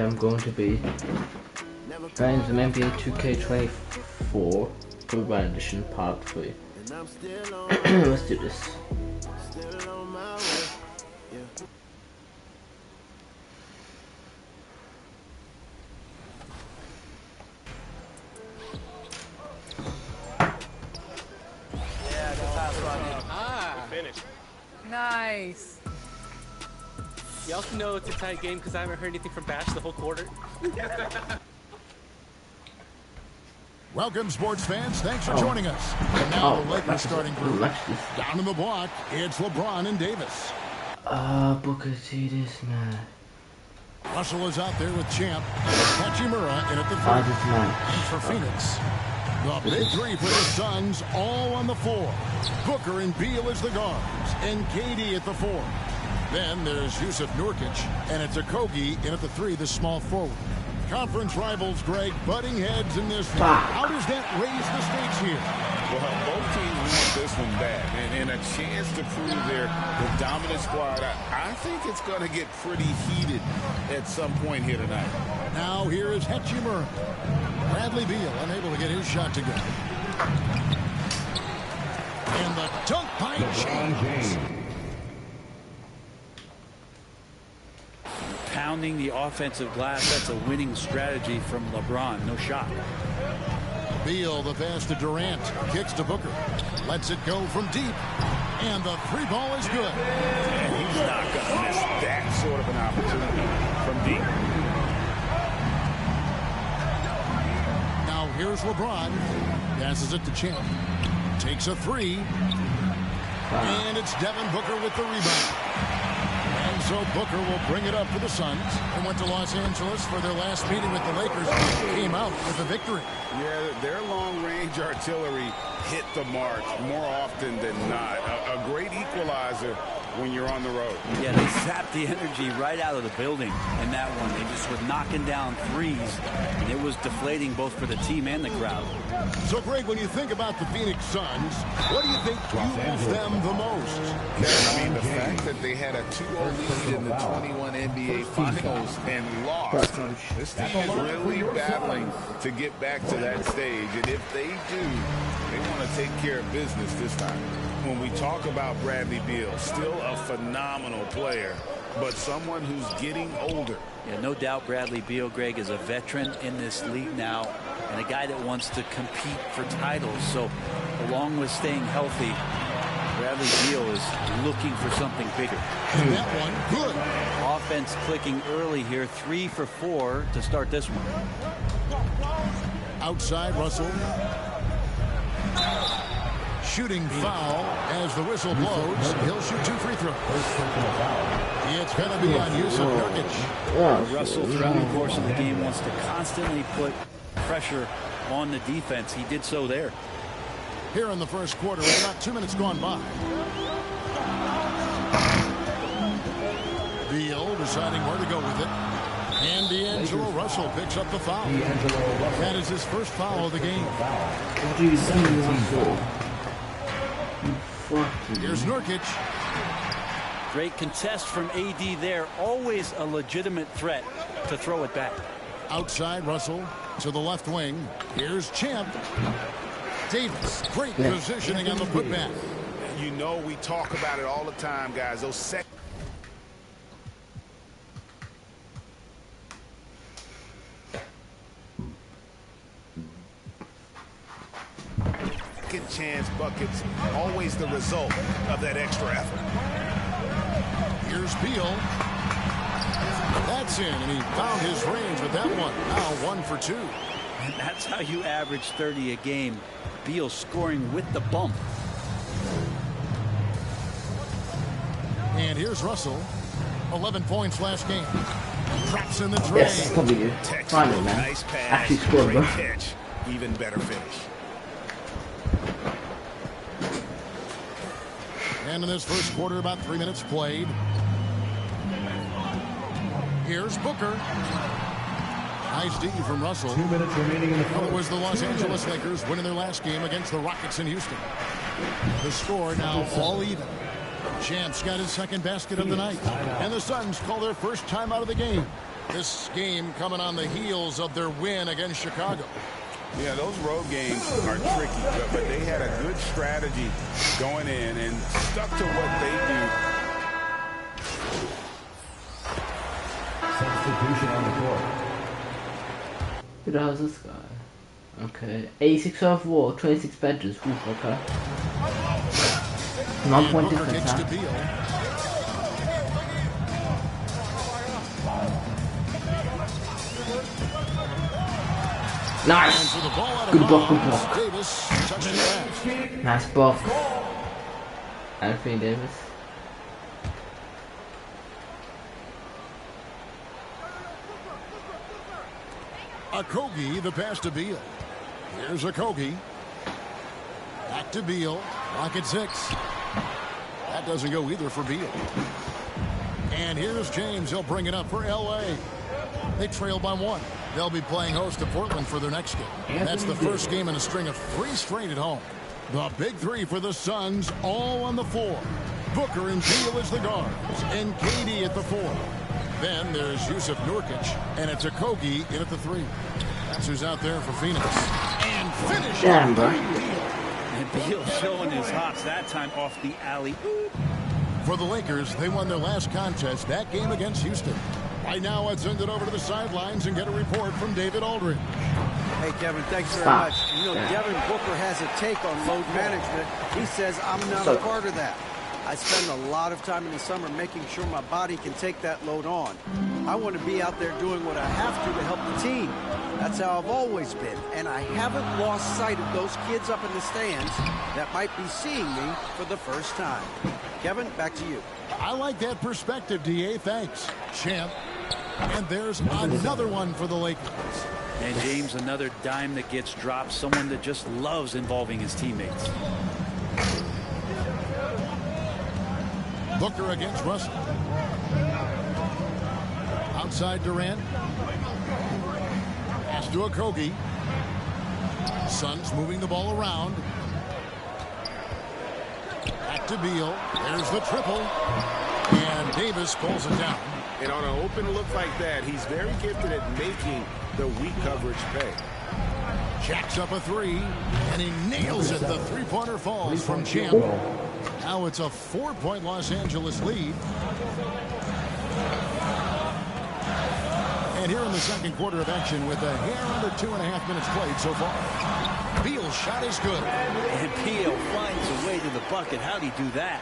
I'm going to be playing some NBA 2K24 for BRYAN Edition Part 3. Let's do this. Finished. Nice. You also know it's a tight game because I haven't heard anything from Bash the whole quarter. Welcome, sports fans. Thanks for joining us. And now the Lakers starting group. Down in the block, it's LeBron and Davis. Booker T this man. Russell is out there with Champ. Hachimura in at the third. And for Phoenix, the big three for the Suns, all on the floor. Booker and Beal as the guards, and KD at the four. Then there's Yusuf Nurkic, and it's Okogie in at the three, the small forward. Conference rivals, Greg, butting heads in this one. How does that raise the stakes here? Well, both teams want this one bad, and a chance to prove their dominant squad. I think it's going to get pretty heated at some point here tonight. Now here is Hachimura. Bradley Beal unable to get his shot to go. And the dunk by James. Pounding the offensive glass, that's a winning strategy from LeBron. No shot. Beal, the pass to Durant, kicks to Booker, lets it go from deep, and the three ball is good. And he's not going to miss that sort of an opportunity from deep. Now here's LeBron, passes it to Champ, takes a three, and it's Devin Booker with the rebound. And so Booker will bring it up for the Suns. They went to Los Angeles for their last meeting with the Lakers and came out with a victory. Yeah, their long-range artillery hit the mark more often than not. A great equalizer when you're on the road. Yeah, they zapped the energy right out of the building in that one. They just were knocking down threes, and it was deflating both for the team and the crowd. So, Greg, when you think about the Phoenix Suns, what do you think fuels them the most? I mean, the fact that they had a 2-0 lead in the 21 NBA Finals and lost. This team is really battling to get back to that stage, and if they do, they want to take care of business this time. When we talk about Bradley Beal, still a phenomenal player, but someone who's getting older. Yeah, no doubt Bradley Beal, Greg, is a veteran in this league now and a guy that wants to compete for titles. So along with staying healthy, Bradley Beal is looking for something bigger. And that one, good. Offense clicking early here, 3 for 4 to start this one. Outside, Russell. Shooting foul as the whistle blows. He'll shoot 2 free throws. It's going to be on Yusuf Nurkic. Russell, throughout the course of the game, wants to constantly put pressure on the defense. He did so there. Here in the first quarter, with about 2 minutes gone by. Beal deciding where to go with it. And D'Angelo Russell picks up the foul. That is his first foul of the game. What do you see? Here's Nurkic. Great contest from AD there. Always a legitimate threat to throw it back. Outside, Russell to the left wing. Here's Champ. Davis, great positioning on the putback. You know, we talk about it all the time, guys. Those second chance buckets, always the result of that extra effort. Here's Beal. That's in, and he found his range with that one. Now 1 for 2. And that's how you average 30 a game. Beal scoring with the bump. And here's Russell. 11 points last game. Traps in the drain. Yes, W. Finally, man. Nice pass. Actually scored, Great bro. catch. Even better finish. And in this first quarter, about 3 minutes played. Here's Booker. Nice D from Russell. 2 minutes remaining in the Well, it was the Los Angeles Lakers winning their last game against the Rockets in Houston. The score now all even. Champ's got his second basket of the night. And the Suns call their first time out of the game. This game coming on the heels of their win against Chicago. Yeah, those road games are tricky, but they had a good strategy going in and stuck to what they do. Substitution on the court. Who the hell is this guy? Okay. 86 overall, 26 benches. Ooh, okay. 9 point difference, huh? Nice! Good block, good block. Nice block. Anthony Davis. Okogie, the pass to Beal. Here's Okogie. Back to Beal. Rocket 6. That doesn't go either for Beal. And here's James. He'll bring it up for L.A. They trail by 1. They'll be playing host to Portland for their next game. That's the first game in a string of 3 straight at home. The big 3 for the Suns, all on the floor. Booker and Beal as the guards, and KD at the 4. Then there's Yusuf Nurkic, and it's Okogie in at the 3. That's who's out there for Phoenix. And finish. Damn, bro. And Beal showing his hops that time off the alley. For the Lakers, they won their last contest, that game against Houston. Right now, let's send it over to the sidelines and get a report from David Aldridge. Hey, Kevin, thanks very much. You know, Devin Booker has a take on load management. He says, I'm not a part of that. I spend a lot of time in the summer making sure my body can take that load on. I want to be out there doing what I have to help the team. That's how I've always been. And I haven't lost sight of those kids up in the stands that might be seeing me for the first time. Kevin, back to you. I like that perspective, D.A. Thanks, champ. And there's another one for the Lakers. And James, another dime that gets dropped. Someone that just loves involving his teammates. Booker against Russell. Outside Durant. Pass to Okogie. Suns moving the ball around. Back to Beal. There's the triple. And Davis pulls it down. And on an open look like that, he's very gifted at making the weak coverage pay. Jacks up a 3, and he nails it. The three-pointer falls from Champ. Now it's a 4-point Los Angeles lead. And here in the second quarter of action with a hair under 2.5 minutes played so far. Beal's shot is good. And Beal finds a way to the bucket. How'd he do that?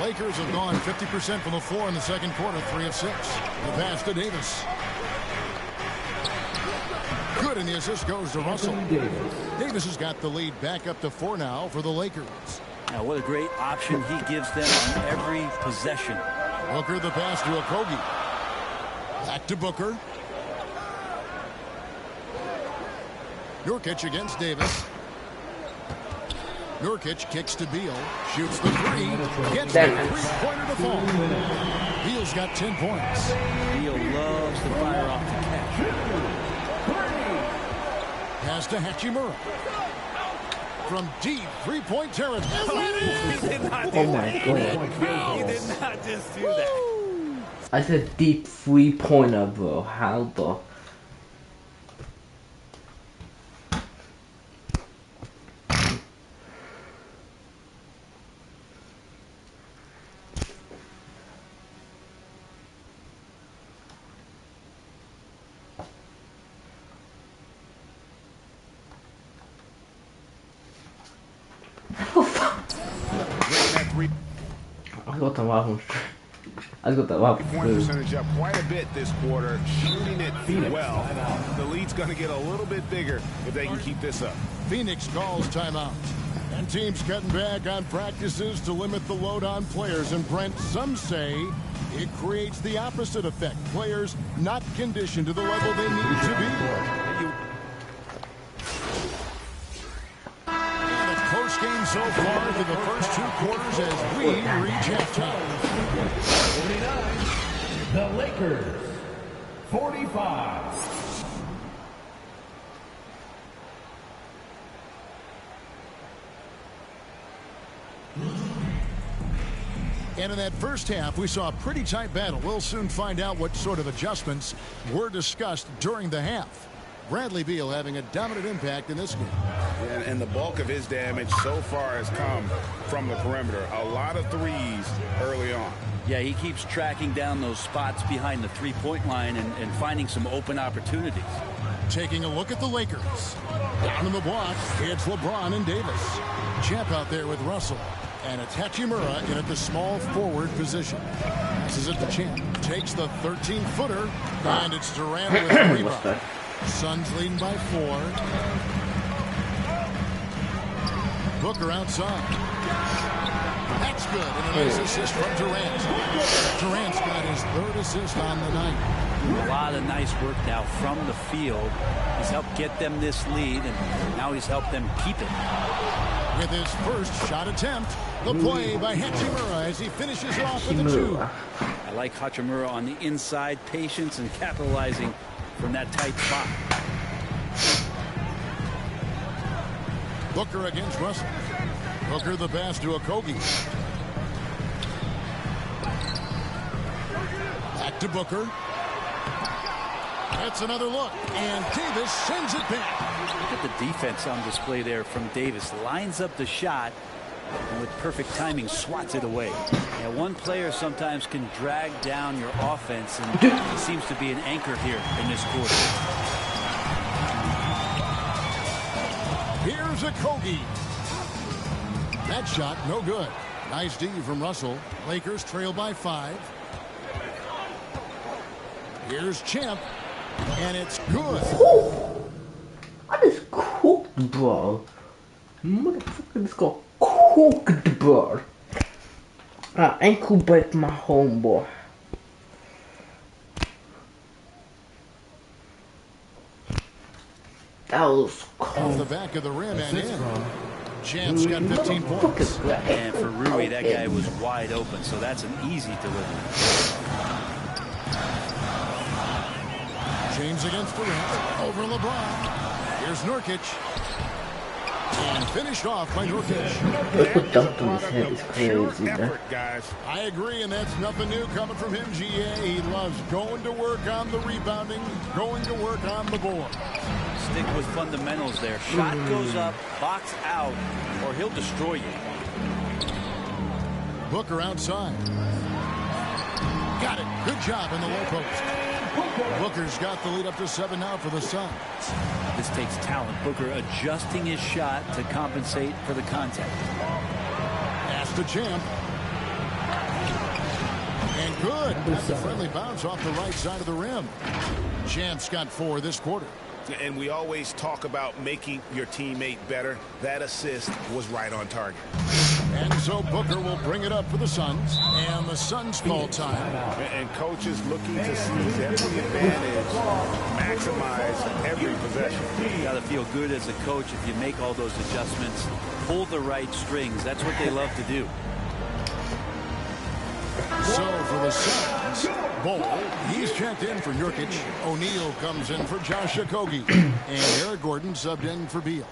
Lakers have gone 50% from the floor in the second quarter, 3 of 6. The pass to Davis. Good, and the assist goes to Russell. Davis has got the lead back up to 4 now for the Lakers. Now, what a great option he gives them on every possession. Booker the pass to Okogie. Back to Booker. Nurkic against Davis. Nurkic kicks to Beal. Shoots the 3. Gets the three-pointer to fall. Beal's got 10 points. Beal loves to fire off the catch. Pass to Hachimura. From deep three-point territory. Oh my God. He did not just do that. I said deep 3-pointer, bro. How the... I got the wrong. I got the wrong. Point percentage up quite a bit this quarter, shooting it well. The lead's going to get a little bit bigger if they can keep this up. Phoenix calls timeout. And teams cutting back on practices to limit the load on players. And Brent, some say it creates the opposite effect. Players not conditioned to the level they need to be. Close game so far through the first 2 quarters as we reach halftime. 49, the Lakers, 45. And in that first half, we saw a pretty tight battle. We'll soon find out what sort of adjustments were discussed during the half. Bradley Beal having a dominant impact in this game. And the bulk of his damage so far has come from the perimeter. A lot of threes early on. Yeah, he keeps tracking down those spots behind the three-point line and finding some open opportunities. Taking a look at the Lakers. Down in the block, it's LeBron and Davis. Champ out there with Russell. And it's Hachimura in at the small forward position. This is it to Champ. Takes the 13-footer, and it's Durant with the rebound. Suns leading by 4. Booker outside. That's good, and a nice assist from Durant. Durant's got his 3rd assist on the night. A lot of nice work now from the field. He's helped get them this lead, and now he's helped them keep it. With his first shot attempt, the play by Hachimura as he finishes off with the 2. I like Hachimura on the inside, patience and capitalizing from that tight spot. Booker against Russell. Booker the pass to Okogie. Back to Booker. That's another look, and Davis sends it back. Look at the defense on display there from Davis. Lines up the shot, and with perfect timing swats it away. Now, one player sometimes can drag down your offense, and he seems to be an anchor here in this quarter. Here's Okogie. That shot no good. Nice D from Russell. Lakers trail by 5. Here's Champ, and it's good. I just cooked, bro. Motherfucker just got cooked, bro. Ankle break my homeboy. That was cold. Off the back of the rim and in. Champ's got 15 points. And for Rui, that guy was wide open, so that's an easy delivery. James against Durant. Over LeBron. Here's Nurkic. And finished off by Nurkic. Look what dumped on his head is crazy, man. I agree, and that's nothing new coming from him, GA. He loves going to work on the rebounding, going to work on the board. Stick with fundamentals there. Shot goes up, box out, or he'll destroy you. Booker outside. Got it. Good job in the low post. Booker's got the lead up to 7 now for the Suns. This takes talent. Booker adjusting his shot to compensate for the contact. Pass to Champ. And good. That's a friendly bounce off the right side of the rim. Champ's got 4 this quarter. And we always talk about making your teammate better. That assist was right on target. And so Booker will bring it up for the Suns. And the Suns fall time. And coaches looking to seize every advantage, maximize every possession. You got to feel good as a coach if you make all those adjustments. Pull the right strings. That's what they love to do. So for the Suns, Bol, he's checked in for Nurkic. O'Neal comes in for Josh Okogie. And Eric Gordon subbed in for Beal.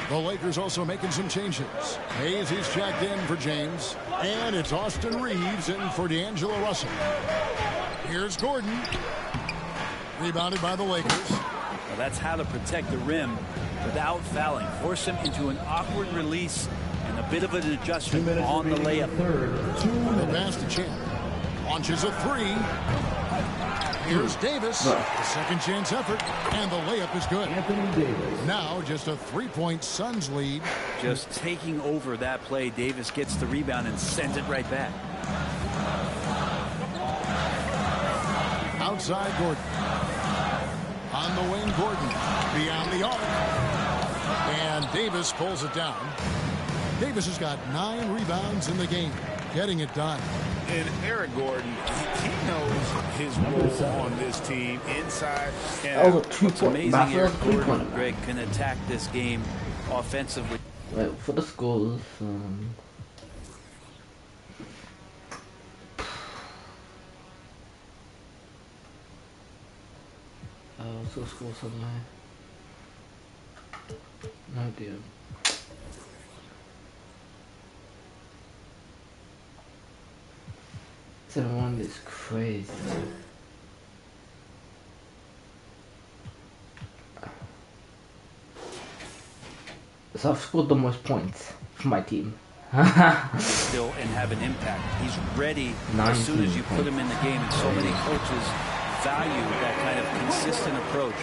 The Lakers also making some changes. Hayes, he's checked in for James. And it's Austin Reeves in for D'Angelo Russell. Here's Gordon. Rebounded by the Lakers. Well, that's how to protect the rim without fouling. Force him into an awkward release and a bit of an adjustment on the layup. The pass to Champ. Launches a 3. Here's Davis. A second chance effort. And the layup is good. Now just a 3-point Suns lead. Just taking over that play. Davis gets the rebound and sends it right back. Outside Gordon. On the wing, Gordon. Beyond the arc. And Davis pulls it down. Davis has got 9 rebounds in the game. Getting it done. And Eric Gordon, he knows his role on this team inside and out. It's amazing Eric Gordon, Greg, can attack this game offensively. Wait, for the scores, so scores somewhere. No idea. 7-1 is crazy. So I've scored the most points for my team. Still and have an impact. He's ready as soon as you put him in the game, and so many coaches value that kind of consistent approach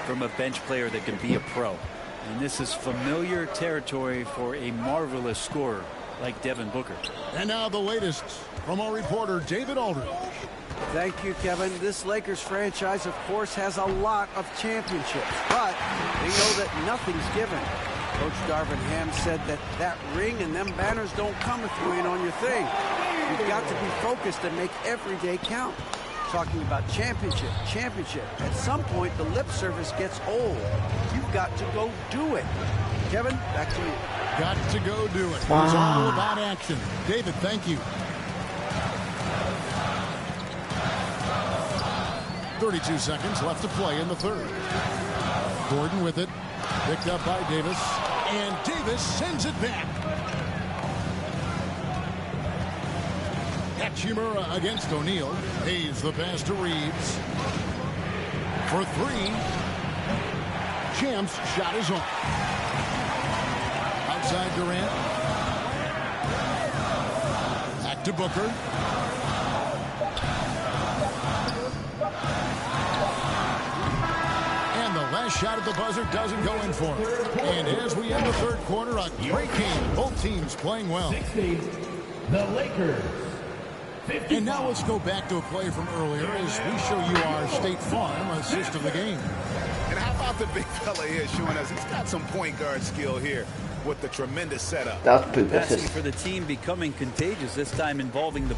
from a bench player that can be a pro. And this is familiar territory for a marvelous scorer like Devin Booker. And now the latest from our reporter, David Aldridge. Thank you, Kevin. This Lakers franchise, of course, has a lot of championships, but they know that nothing's given. Coach Darvin Ham said that that ring and them banners don't come if you ain't on your thing. You've got to be focused and make every day count. Talking about championship. At some point, the lip service gets old. You've got to go do it. Kevin, back to you. Got to go do it. It's all about action. David, thank you. 32 seconds left to play in the third. Gordon with it. Picked up by Davis. And Davis sends it back. Hachimura against O'Neal. Hayes the pass to Reeves. For three. Champ's shot is on. Outside Durant. Back to Booker. And the last shot at the buzzer doesn't go in for him. And as we end the third quarter, a great game. Both teams playing well. The Lakers. And now let's go back to a play from earlier as we show you our State Farm assist of the game. And how about the big fella here showing us he's got some point guard skill here with the tremendous setup. That's good. Passing for the team becoming contagious, this time involving the...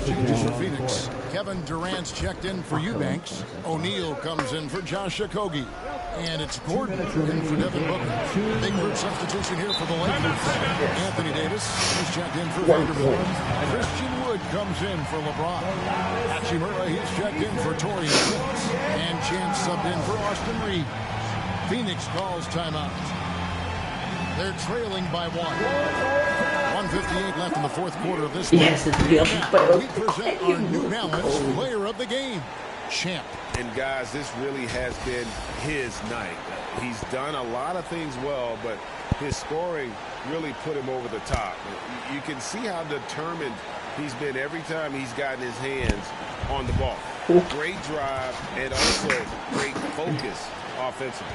Changes for Phoenix. Kevin Durant's checked in for Eubanks. O'Neal comes in for Josh Okogie. And it's Gordon in for Devin Booker. Big group substitution here for the Lakers. Anthony Davis is checked in for Vanderbilt. Christian Wood comes in for LeBron. Hachimura, he's checked in for Torian Prince. And Chance subbed in for Austin Reeves. Phoenix calls timeout. They're trailing by one. 1:58 left in the fourth quarter of this one. Yes, it's real. We present our New Balance player of the game, Champ. And guys, this really has been his night. He's done a lot of things well, but his scoring really put him over the top. You can see how determined he's been every time he's gotten his hands on the ball. Great drive and also great focus offensively.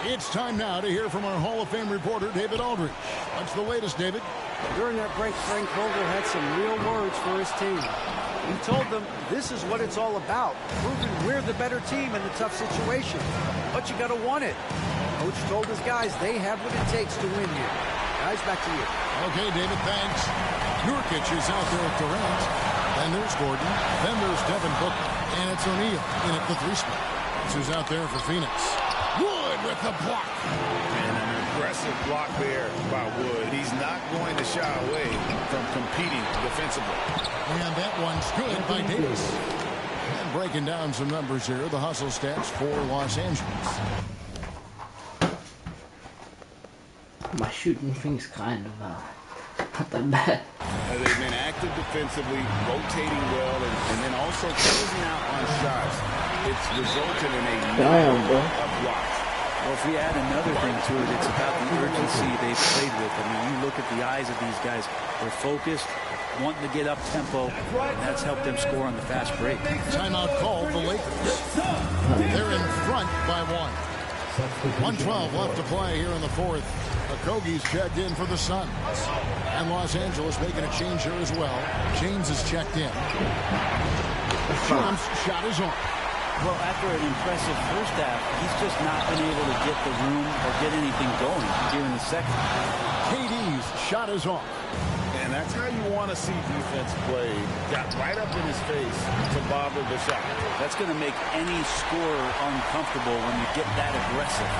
It's time now to hear from our Hall of Fame reporter, David Aldridge. What's the latest, David? During that break, Frank Vogel had some real words for his team. He told them this is what it's all about, proving we're the better team in the tough situation. But you got to want it. Coach told his guys they have what it takes to win here. Guys, back to you. Okay, David, thanks. Nurkic is out there with Durant. Then there's Gordon. Then there's Devin Booker. And it's O'Neal in at the three spot. Who's out there for Phoenix. Wood with the block. And an aggressive block there by Wood. He's not going to shy away from competing defensively. And that one's good by Davis. And breaking down some numbers here, the hustle stats for Los Angeles. My shooting thing's kind of not that bad. They've been active defensively, rotating well, and then also closing out on shots. It's resulted in a number of blocks. Well, if we add another thing to it, it's about the urgency they've played with. I mean, you look at the eyes of these guys. They're focused, wanting to get up tempo, and that's helped them score on the fast break. Timeout called the Lakers. They're in front by one. 1:12 left to play here in the fourth. Okogie's checked in for the Suns. And Los Angeles making a change here as well. James is checked in. Champ's shot is on. Well, after an impressive first half, he's just not been able to get the room or get anything going here in the second. KD's shot is on. And that's how you want to see defense play. Got right up in his face to bother the shot. That's going to make any scorer uncomfortable when you get that aggressive.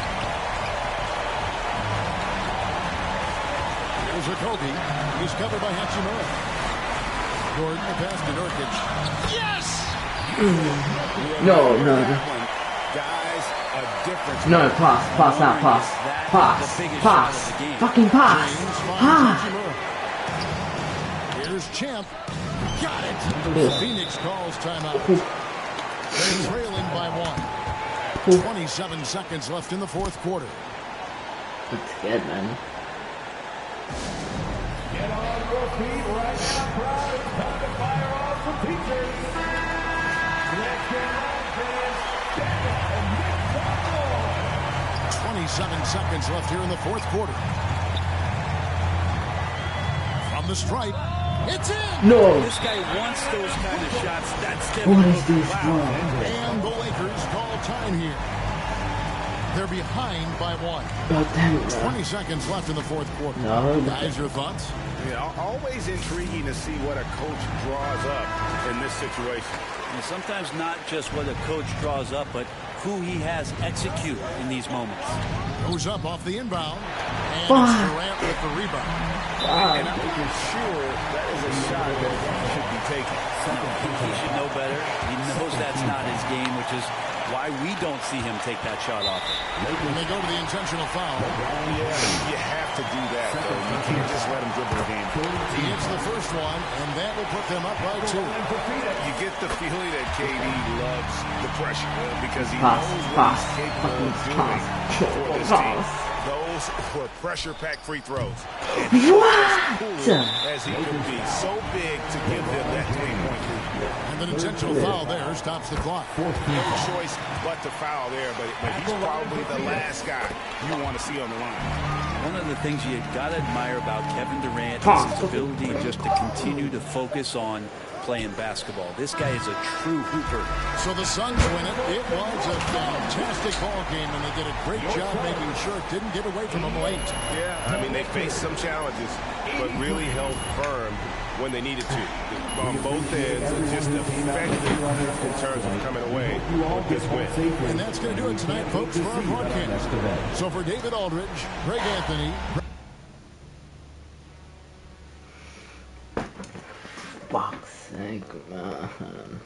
Here's Okogie. He's covered by Hachimura. Gordon, the pass to Nurkic. Yes! No. Guys, a difference. No, pass now, pass. Fucking pass. Here's Champ. Got it. Phoenix calls timeout. They're trailing by 1. 27 seconds left in the fourth quarter. That's good, man. Get on your feet right now, crowd. It's time to fire off some teachers. Let's get ready. 27 seconds left here in the fourth quarter. From the stripe, it's in. No. This guy wants those kind of shots. That's What is difficult. this? Wow. And the Lakers call time here. They're behind by 1. Oh, damn it, man. 20 seconds left in the fourth quarter. No. Guys, your thoughts? Yeah, always intriguing to see what a coach draws up in this situation. And sometimes not just what a coach draws up, but who he has execute in these moments. Goes up off the inbound. And it's Durant with the rebound. And I'm sure that is a shot that he should be taking. He should know better. He knows that's not his game, which is why we don't see him take that shot off. And they go to the intentional foul. Yeah, you have to do that, though. You can't just let him dribble the game. He hits the first one, and that will put them up by 2. You get the feeling that KD loves the pressure because he knows what he's capable of doing for this team. Those were pressure-packed free throws. And he's as cool as he could be. So big to give them that 3-point lead. And the intentional foul there stops the clock. No choice but to foul there, but he's probably the last guy you want to see on the line. One of the things you got to admire about Kevin Durant is his ability just to continue to focus on playing basketball. This guy is a true hooper. So the Suns win it. It was a fantastic ball game, and they did a great job making sure it didn't get away from them late. Yeah, I mean, they faced some challenges, but really held firm when they needed to. On both ends, and just effective in terms of coming away with this win. And that's going to do it tonight, folks, for our broadcast. So for David Aldridge, Greg Anthony. Boxing, man.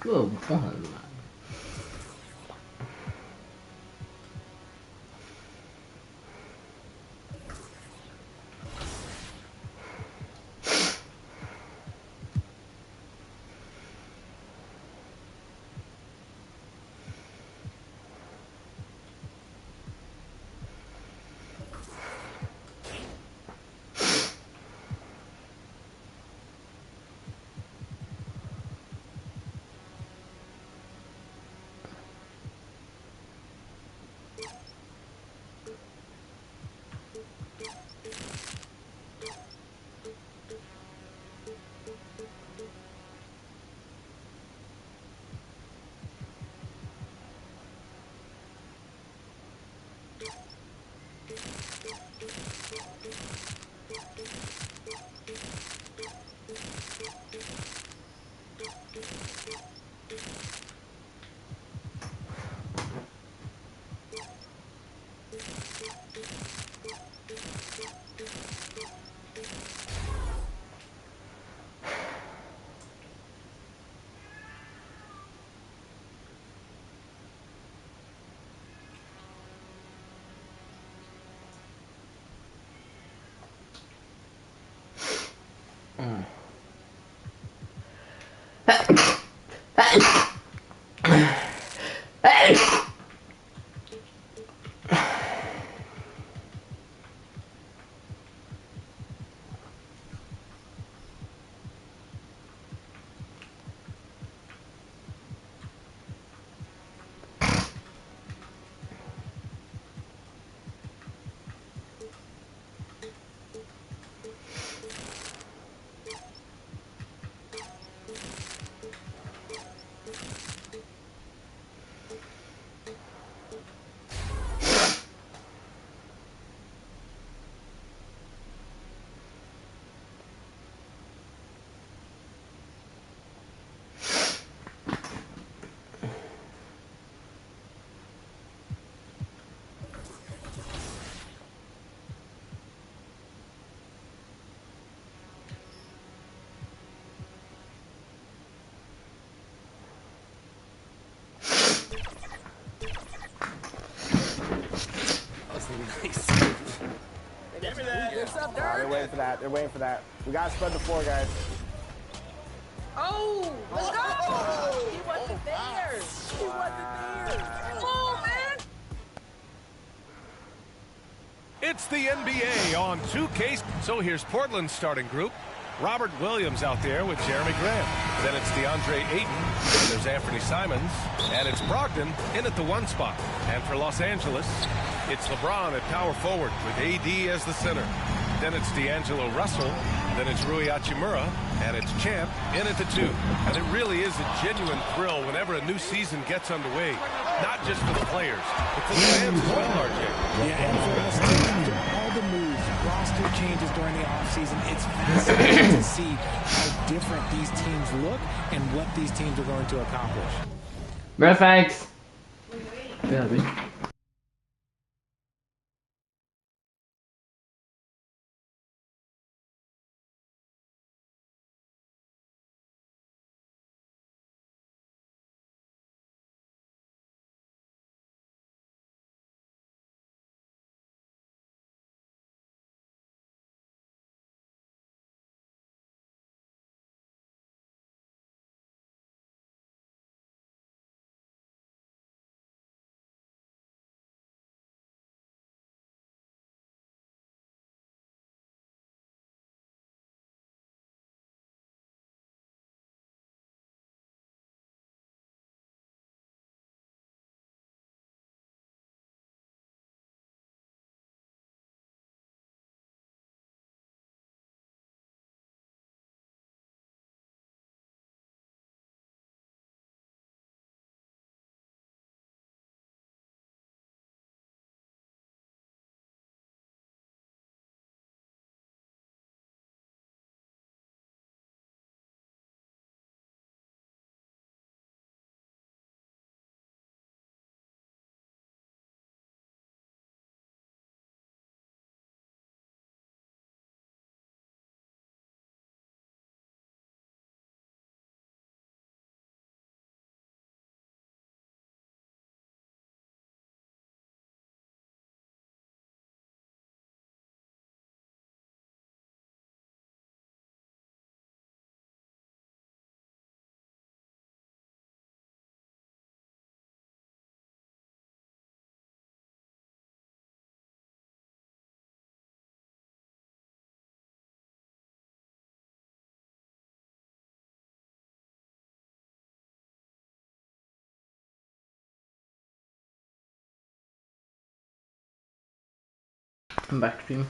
Good one, man. Nice. They're waiting for that. They're waiting for that. We gotta spread the floor, guys. Oh, let's go! He wasn't there. He wasn't there. Oh, man. It's the NBA on 2K. So here's Portland's starting group. Robert Williams out there with Jeremy Grant. Then it's DeAndre Ayton. And there's Anthony Simons. And it's Brogdon in at the 1 spot. And for Los Angeles, it's LeBron at power forward with AD as the center. Then it's D'Angelo Russell. Then it's Rui Hachimura. And it's Champ in at the 2. And it really is a genuine thrill whenever a new season gets underway. Not just for the players, but for the fans as well, RJ. Yeah, and for us too. After all the moves, roster changes during the offseason, it's fascinating to see how different these teams look and what these teams are going to accomplish. Bro, thanks. Yeah, I'm back to him.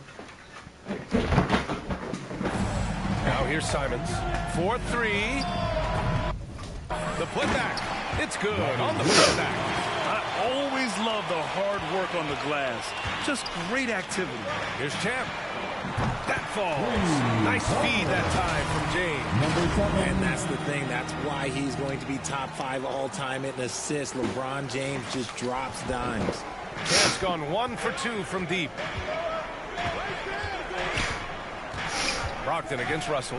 Now here's Simons. 4-3. The putback. It's good on the putback. I always love the hard work on the glass. Just great activity. Here's Champ. That falls. Nice feed that time from James. And that's the thing. That's why he's going to be top 5 all-time in assists. LeBron James just drops dimes. Champ's gone 1 for 2 from deep. Brogdon against Russell.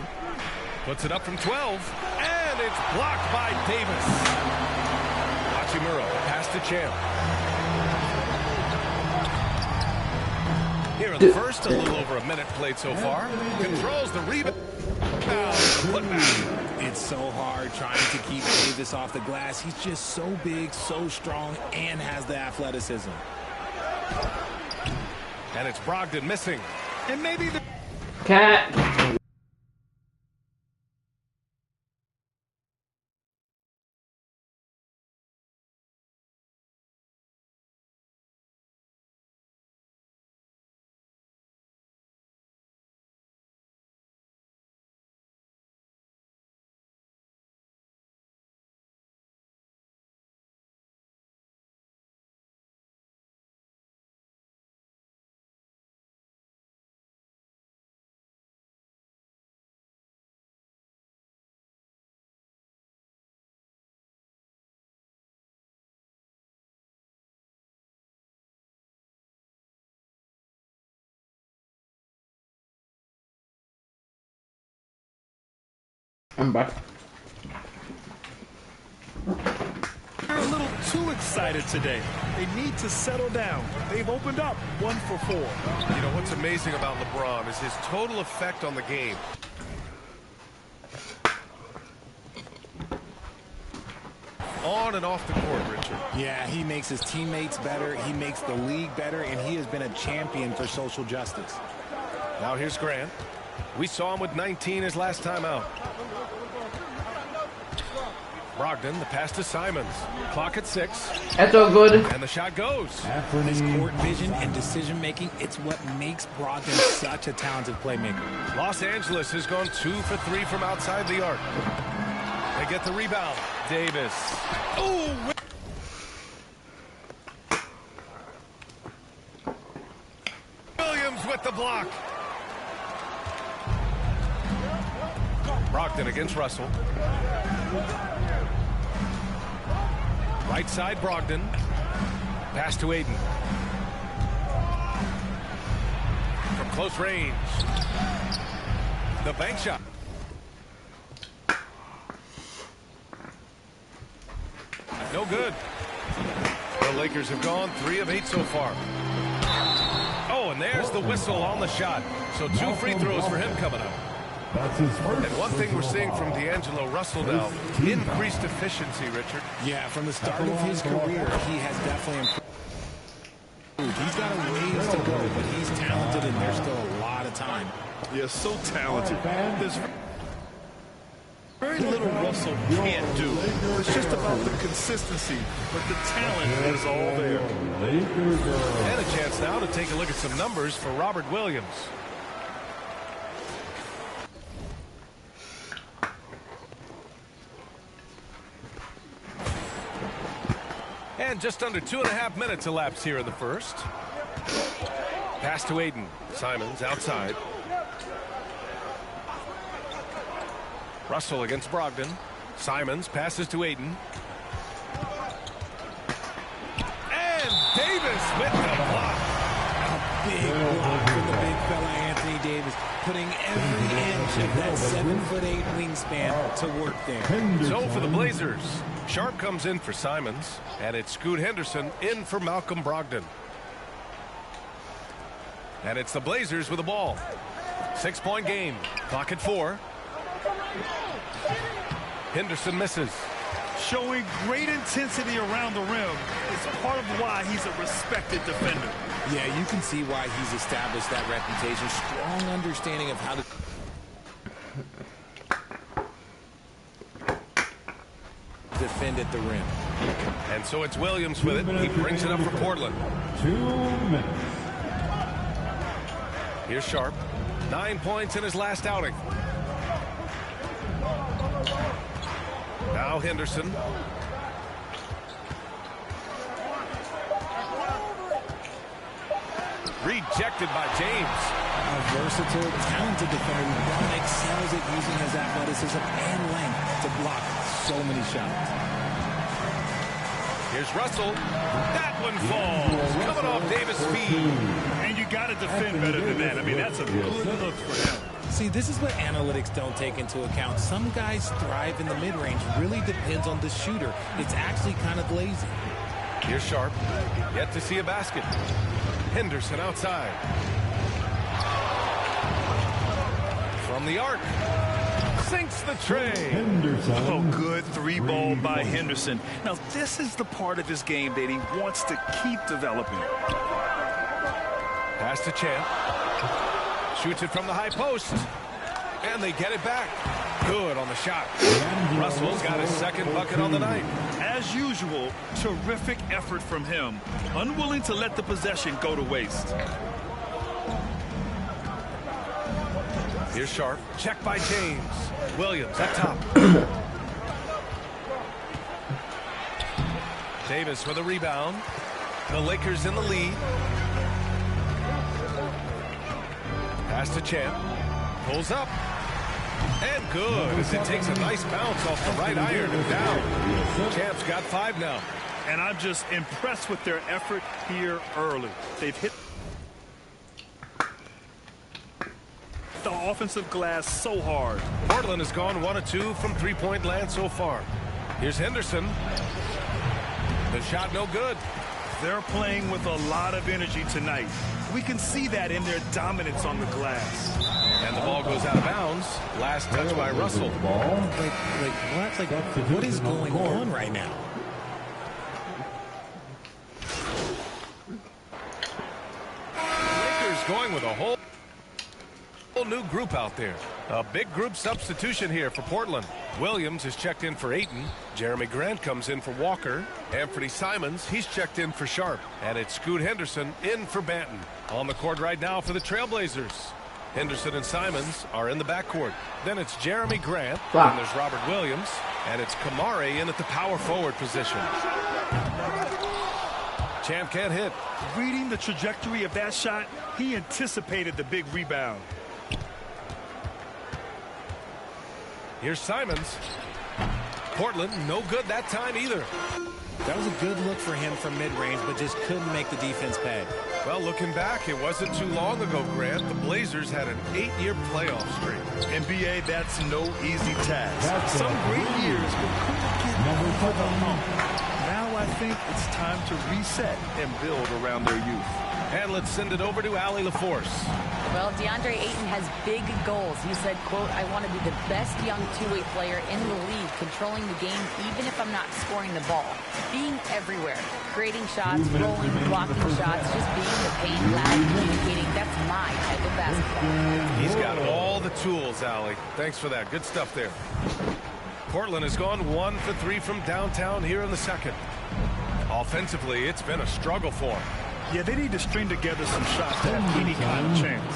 Puts it up from 12. And it's blocked by Davis. Hachimura pass to Champ. Here in the first, a little over a minute played so far. Controls the rebound. Now the putback. It's so hard trying to keep Davis off the glass. He's just so big, so strong, and has the athleticism. And it's Brogdon missing. And maybe the Cat. I'm back. a little too excited today. They need to settle down. They've opened up 1 for 4. You know, what's amazing about LeBron is his total effect on the game. On and off the court, Richard. Yeah, he makes his teammates better. He makes the league better, and he has been a champion for social justice. Now here's Grant. We saw him with 19 his last time out. Brogdon, the pass to Simons. Clock at 6. That's all good. And the shot goes. His court vision and decision-making, it's what makes Brogdon such a talented playmaker. Los Angeles has gone 2 for 3 from outside the arc. They get the rebound. Davis. Oh! Williams with the block. Brogdon against Russell. Right side, Brogdon. Pass to Aiden. From close range. The bank shot. No good. The Lakers have gone 3 of 8 so far. Oh, and there's the whistle on the shot. So 2 free throws for him coming up. That's his first. And one thing we're seeing from D'Angelo Russell now, increased efficiency, Richard. Yeah, from the start of his career, he has definitely improved. He's got a ways to go, but he's talented, and there's still a lot of time. Yeah, so talented. There's very little Russell can't do. It's just about the consistency, but the talent is all there. And a chance now to take a look at some numbers for Robert Williams. And just under 2.5 minutes elapsed here in the first. Pass to Aiden. Simons outside. Russell against Brogdon. Simons passes to Aiden. And Davis with the block. A big block from the big fella, Anthony Davis, putting every inch of that 7'8" wingspan to work there. So for the Blazers, Sharp comes in for Simons, and it's Scoot Henderson in for Malcolm Brogdon. And it's the Blazers with the ball. 6-point game. Clock at 4. Henderson misses. Showing great intensity around the rim is part of why he's a respected defender. Yeah, you can see why he's established that reputation. Strong understanding of how to defend at the rim. And so it's Williams with it. He brings it up for Portland. 2 minutes. Here's Sharp. 9 points in his last outing. Now Henderson. Rejected by James. A versatile, talented defender. LeBron excels at using his athleticism and length to block so many shots. Here's Russell. That one falls. Coming off Davis' feed. And you got to defend better than that. I mean, that's a good look for him. See, this is what analytics don't take into account. Some guys thrive in the mid-range. Really depends on the shooter. It's actually kind of lazy. Here's Sharp. Yet to see a basket. Henderson outside. From the arc. Sinks the tray. Henderson. Oh, good 3-ball by Henderson. Now, this is the part of his game that he wants to keep developing. Pass to Champ. Shoots it from the high post. And they get it back. Good on the shot. Russell's got his second bucket on the night. As usual, terrific effort from him. Unwilling to let the possession go to waste. Here's Sharp. Check by James. Williams up top. Davis with a rebound. The Lakers in the lead. Pass to Champ. Pulls up. And good as it takes a nice bounce off the right iron and down. Champ's got 5 now. And I'm just impressed with their effort here early. They've hit the offensive glass so hard. Portland has gone 1 of 2 from 3-point land so far. Here's Henderson. The shot no good. They're playing with a lot of energy tonight. We can see that in their dominance on the glass. And the ball goes out of bounds. Last touch by Russell. What is going on right now? Lakers going with a whole new group out there. A big group substitution here for Portland. Williams is checked in for Ayton. Jeremy Grant comes in for Walker. Anthony Simons, he's checked in for Sharp. And it's Scoot Henderson in for Banton. On the court right now for the Trailblazers. Henderson and Simons are in the backcourt. Then it's Jeremy Grant. And there's Robert Williams. And it's Kamari in at the power forward position. Champ can't hit. Reading the trajectory of that shot, he anticipated the big rebound. Here's Simons. Portland, no good that time either. That was a good look for him from mid-range, but just couldn't make the defense pay. Well, looking back, it wasn't too long ago, Grant. The Blazers had an 8-year playoff streak. NBA, that's no easy task. Some great years, but couldn't get over the hump. Now I think it's time to reset and build around their youth. And let's send it over to Allie LaForce. Well, DeAndre Ayton has big goals. He said, quote, "I want to be the best young two-way player in the league, controlling the game even if I'm not scoring the ball. Being everywhere, creating shots, rolling, blocking shots, just being the pain, loud, communicating. That's my type of basketball." He's got all the tools, Allie. Thanks for that. Good stuff there. Portland has gone 1 for 3 from downtown here in the second. Offensively, it's been a struggle for them. Yeah, they need to string together some shots to have any kind of chance.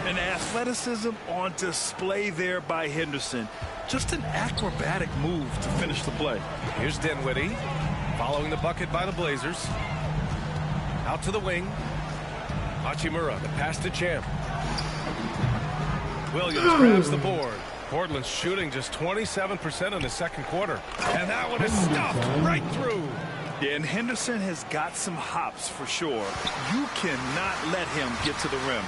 And athleticism on display there by Henderson. Just an acrobatic move to finish the play. Here's Dinwiddie following the bucket by the Blazers. Out to the wing. Hachimura, the pass to Champ. Williams grabs the board. Portland's shooting just 27% in the second quarter. And that one is stuffed right through. Yeah, and Henderson has got some hops for sure. You cannot let him get to the rim.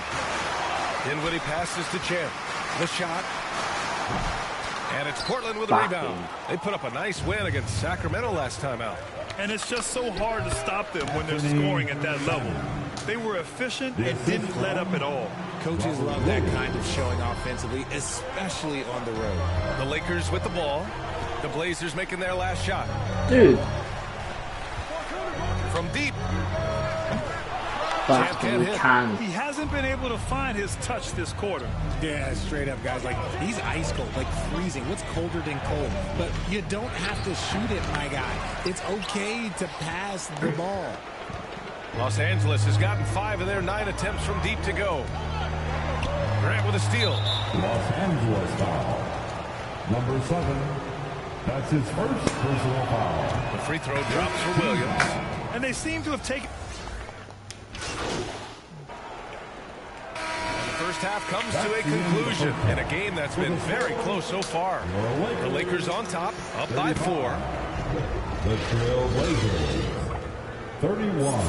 Dinwiddie passes to Champ. The shot. And it's Portland with a rebound. They put up a nice win against Sacramento last time out. And it's just so hard to stop them when they're scoring at that level. They were efficient and didn't let up at all. Coaches love that kind of showing offensively, especially on the road. The Lakers with the ball. The Blazers making their last shot. Dude. From deep. He hasn't been able to find his touch this quarter. Yeah, straight up, guys. Like, he's ice cold, like freezing. What's colder than cold? But you don't have to shoot it, my guy. It's okay to pass the ball. Los Angeles has gotten 5 of their 9 attempts from deep to go. Grant with a steal. Los Angeles foul. Number 7. That's his first personal foul. The free throw drops for Williams. And they seem to have taken... The first half comes to a conclusion in a game that's been very close so far. The Lakers on top, up by 4. The Trailblazers, 31.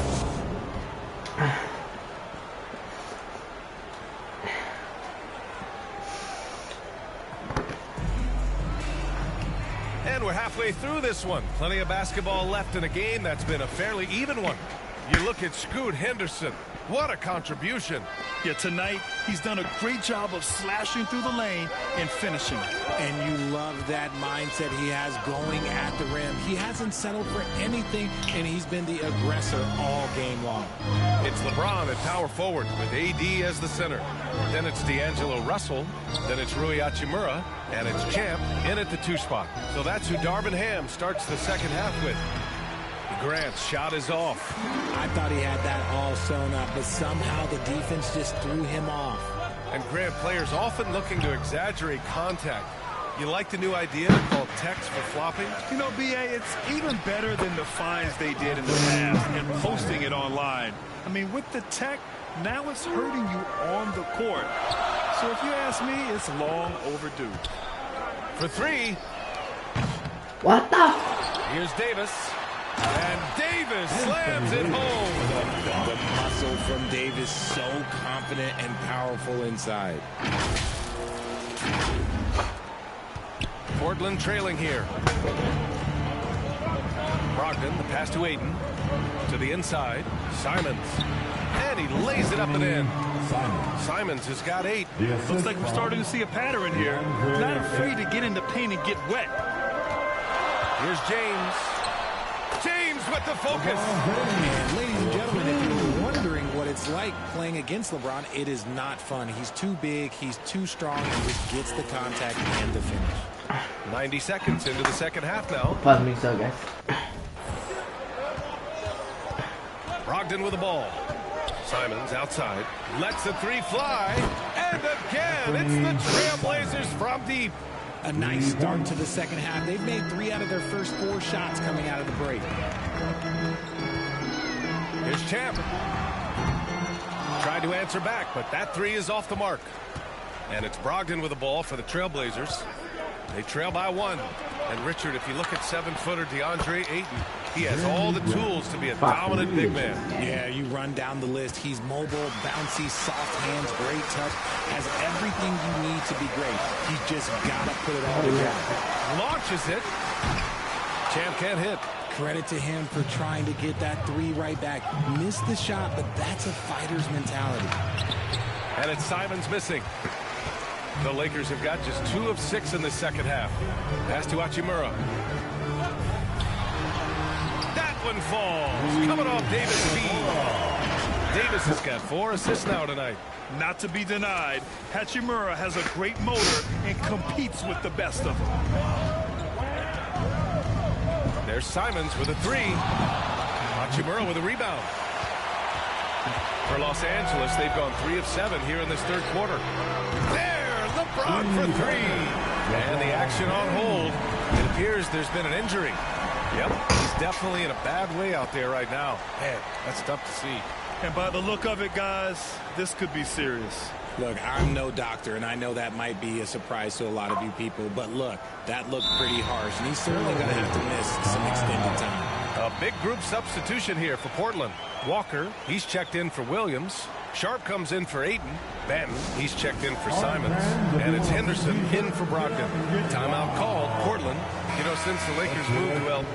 And we're halfway through this one. Plenty of basketball left in a game that's been a fairly even one. You look at Scoot Henderson. What a contribution. Yeah, tonight he's done a great job of slashing through the lane and finishing. And you love that mindset he has going at the rim. He hasn't settled for anything, and he's been the aggressor all game long. It's LeBron at power forward with AD as the center. Then it's D'Angelo Russell. Then it's Rui Hachimura. And it's Champ in at the 2 spot. So that's who Darvin Ham starts the second half with. Grant's shot is off. I thought he had that all sewn up, but somehow the defense just threw him off. And Grant players often looking to exaggerate contact. You like the new idea called text for flopping? You know, B.A., it's even better than the fines they did in the past and posting it online. I mean, with the tech, now it's hurting you on the court. So if you ask me, it's long overdue. For 3. What the? Here's Davis. And Davis slams it home. The muscle from Davis, so confident and powerful inside. Portland trailing here. Brogdon, the pass to Ayton. To the inside. Simons. And he lays it up and in. Simons has got 8. Looks like we're starting to see a pattern here. Not afraid to get in the paint and get wet. Here's James. James with the focus. And ladies and gentlemen, if you're wondering what it's like playing against LeBron, it is not fun. He's too big, he's too strong, and just gets the contact and the finish. 90 seconds into the second half now. Pardon me, so guys. Brogdon with the ball. Simons outside. Lets the 3 fly. And again, it's the Trailblazers from deep. A nice start to the second half. They've made 3 out of their first 4 shots coming out of the break. Here's Champ. Tried to answer back, but that 3 is off the mark. And it's Brogdon with the ball for the Trailblazers. They trail by 1. And Richard, if you look at 7-footer DeAndre Ayton, he has all the tools to be a dominant big man. Yeah, you run down the list. He's mobile, bouncy, soft hands, great touch. Has everything you need to be great. He's just got to put it all together. Launches it. Champ can't hit. Credit to him for trying to get that 3 right back. Missed the shot, but that's a fighter's mentality. And it's Simons missing. The Lakers have got just 2 of 6 in the second half. Pass to Hachimura. That one falls. Coming off Davis' feet. Davis has got 4 assists now tonight. Not to be denied, Hachimura has a great motor and competes with the best of them. There's Simons with a 3. Hachimura with a rebound. For Los Angeles, they've gone 3 of 7 here in this third quarter. LeBron for 3. And the action on hold. It appears there's been an injury. Yep, he's definitely in a bad way out there right now. Man, that's tough to see. And by the look of it, guys, this could be serious. Look, I'm no doctor, and I know that might be a surprise to a lot of you people. But look, that looked pretty harsh, and he's certainly going to have to miss some extended time. A big group substitution here for Portland. Walker, he's checked in for Williams. Sharp comes in for Ayton. Banton, he's checked in for Simons. And it's Henderson in for Brogdon. Timeout called. Portland, you know, since the Lakers moved, well...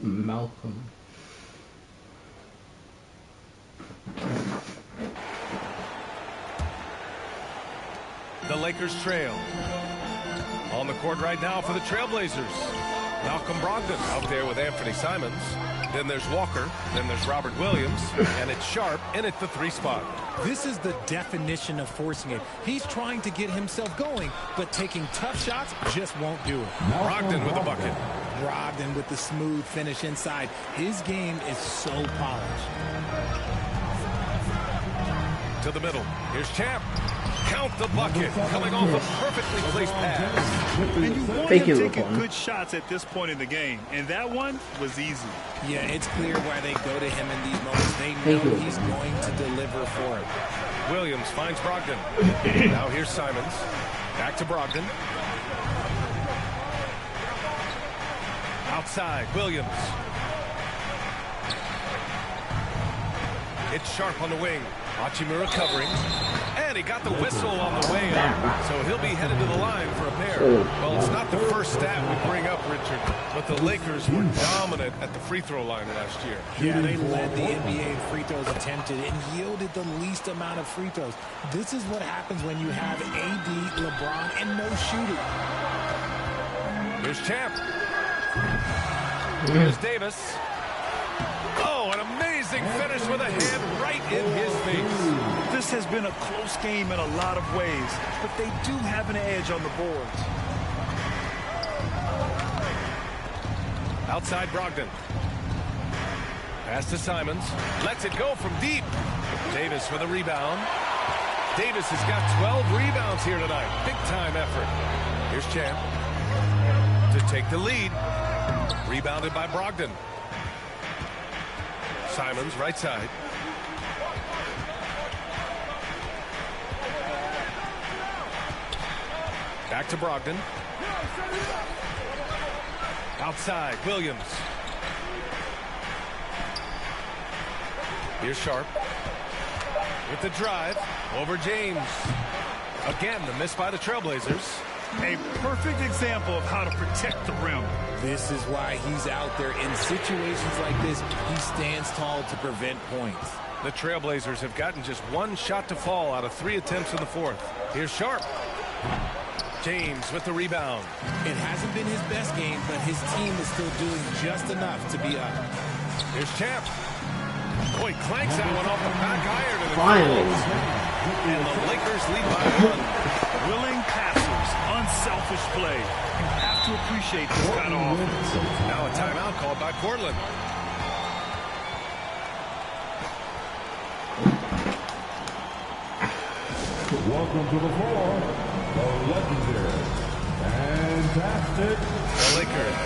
Malcolm. The Lakers trail. On the court right now for the Trailblazers. Malcolm Brogdon out there with Anthony Simons. Then there's Walker. Then there's Robert Williams. And it's Sharp in at the 3 spot. This is the definition of forcing it. He's trying to get himself going, but taking tough shots just won't do it. Brogdon with a bucket. Brogdon with the smooth finish inside. His game is so polished. To the middle. Here's Champ. Count the bucket. Coming off a perfectly placed pass. And you want him taking good shots at this point in the game. And that one was easy. Yeah, it's clear why they go to him in these moments. They know he's going to deliver for it. Williams finds Brogdon. Now here's Simons. Back to Brogdon. Outside, Williams. It's Sharp on the wing. Hachimura covering. And he got the whistle on the way up. So he'll be headed to the line for a pair. Well, it's not the first stat we bring up, Richard, but the Lakers were dominant at the free throw line last year. Yeah, they led the NBA in free throws attempted and yielded the least amount of free throws. This is what happens when you have AD, LeBron, and no shooting. Here's Champ. Here's Davis. Oh, an amazing finish with a hand right in his face. This has been a close game in a lot of ways, but they do have an edge on the boards. Outside Brogdon. Pass to Simons. Lets it go from deep. Davis with a rebound. Davis has got 12 rebounds here tonight. Big time effort. Here's Champ to take the lead. Rebounded by Brogdon. Simons, right side. Back to Brogdon. Outside, Williams. Here's Sharp. With the drive, over James. Again, the miss by the Trailblazers. A perfect example of how to protect the rim. This is why he's out there. In situations like this, he stands tall to prevent points. The Trailblazers have gotten just one shot to fall out of 3 attempts in the fourth. Here's Sharp. James with the rebound. It hasn't been his best game, but his team is still doing just enough to be up. Here's Champ. Boy, clanks that one off the back iron. And the Lakers lead by 1. Willing passers, unselfish play. You have to appreciate this kind of offense. Now a timeout called by Portland. Welcome to the floor, the legendary, fantastic, the Lakers.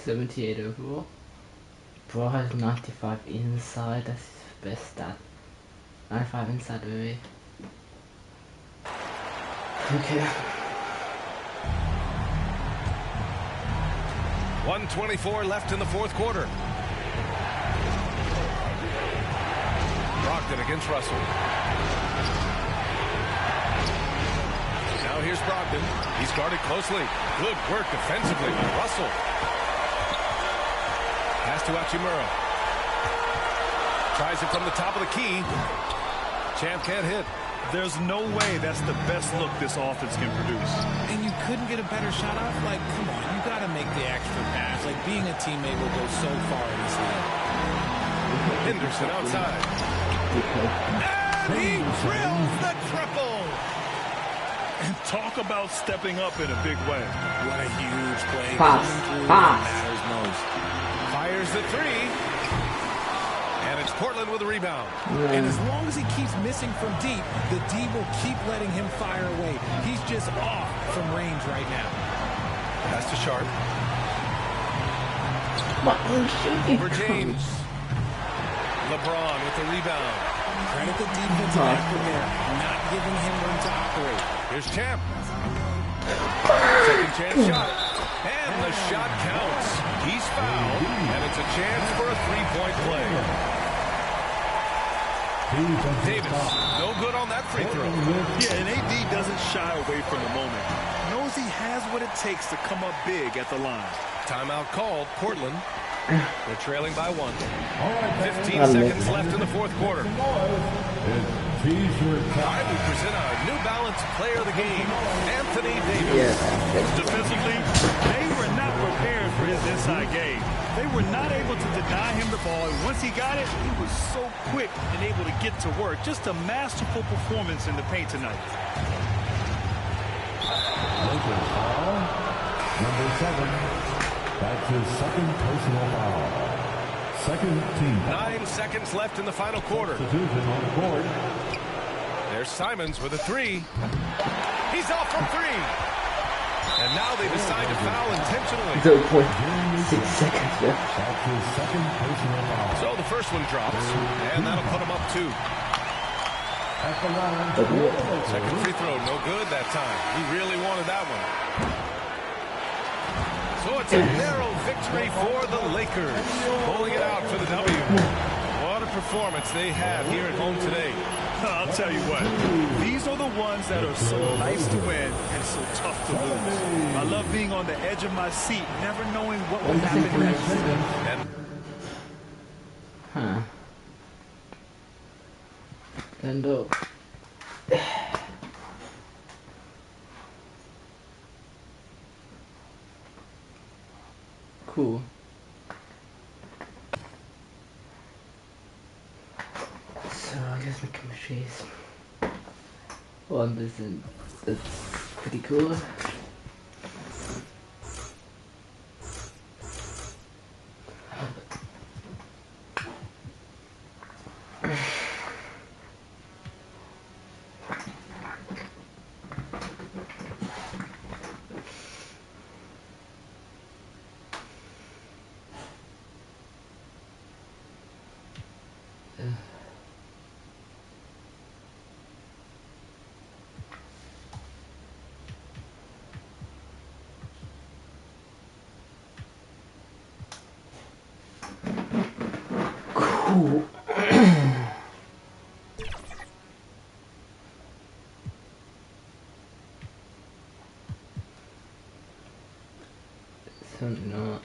.78 overall. Bro has 95 inside. That's his best stat. 95 inside, baby. Okay. 1:24 left in the fourth quarter. Brogdon against Russell. Now here's Brogdon. He's guarded closely. Good work defensively by Russell. Pass to Hachimura. Tries it from the top of the key. Champ can't hit. There's no way that's the best look this offense can produce. And you couldn't get a better shot off? Like, come on, you got to make the extra pass. Like, being a teammate will go so far in this league. Henderson outside. And he drills the triple. And talk about stepping up in a big way. What a huge play. Pass. Matters most. Fires the 3. And it's Portland with a rebound. And as long as he keeps missing from deep, the D will keep letting him fire away. He's just off from range right now. Pass to Sharp. Over James. LeBron with the rebound. Credit the defensive effort there, not giving him room to operate. Here's Champ. Second chance shot. And the shot counts. He's fouled, and it's a chance for a three-point play. Davis, no good on that free throw. Yeah, and AD doesn't shy away from the moment. Knows he has what it takes to come up big at the line. Timeout called. Portland. They're trailing by 1. 15 seconds left in the fourth quarter. All right, we present our New Balance player of the game, Anthony Davis. Defensively, they were not prepared for his inside game. They were not able to deny him the ball, and once he got it, he was so quick and able to get to work. Just a masterful performance in the paint tonight. Lakers foul, number 7. That's his second personal foul. Second team foul. 9 seconds left in the final quarter. Substitution on the court. There's Simons with a 3. He's off from 3. And now they decide to foul intentionally. 0.6 seconds left. That's his second personal foul. So the first one drops, and that'll put him up 2. At the line. Second free throw, no good that time. He really wanted that one. So it's a narrow victory for the Lakers, pulling it out for the W. What a performance they have here at home today. I'll tell you what, these are the ones that are so nice to win and so tough to lose. I love being on the edge of my seat, never knowing what will happen next. Huh. And cool. So I guess my chemistry is it's pretty cool. Cool. Something not.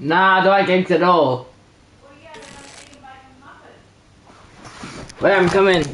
Nah, I don't like eggs at all. Wait, I'm coming.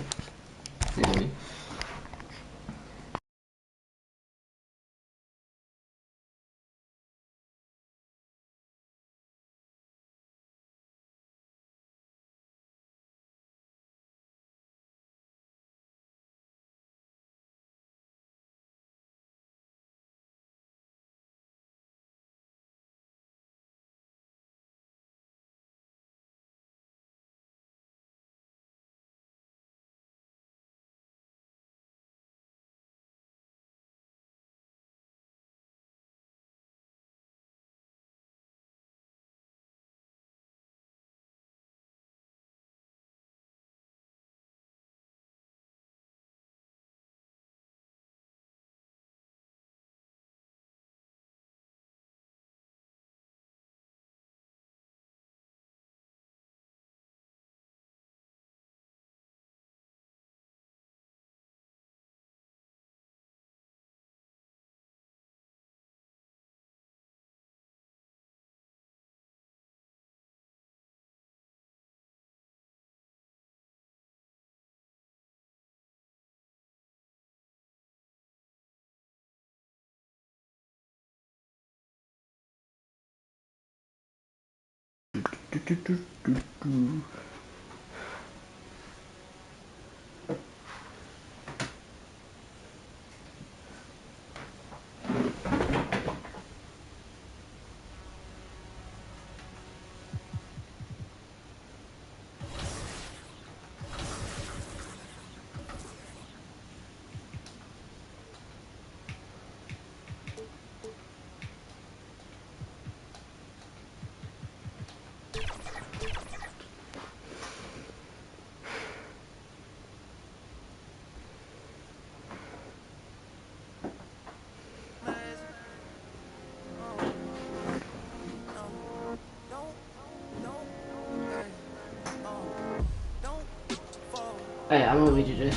Hey, I'm gonna read you this.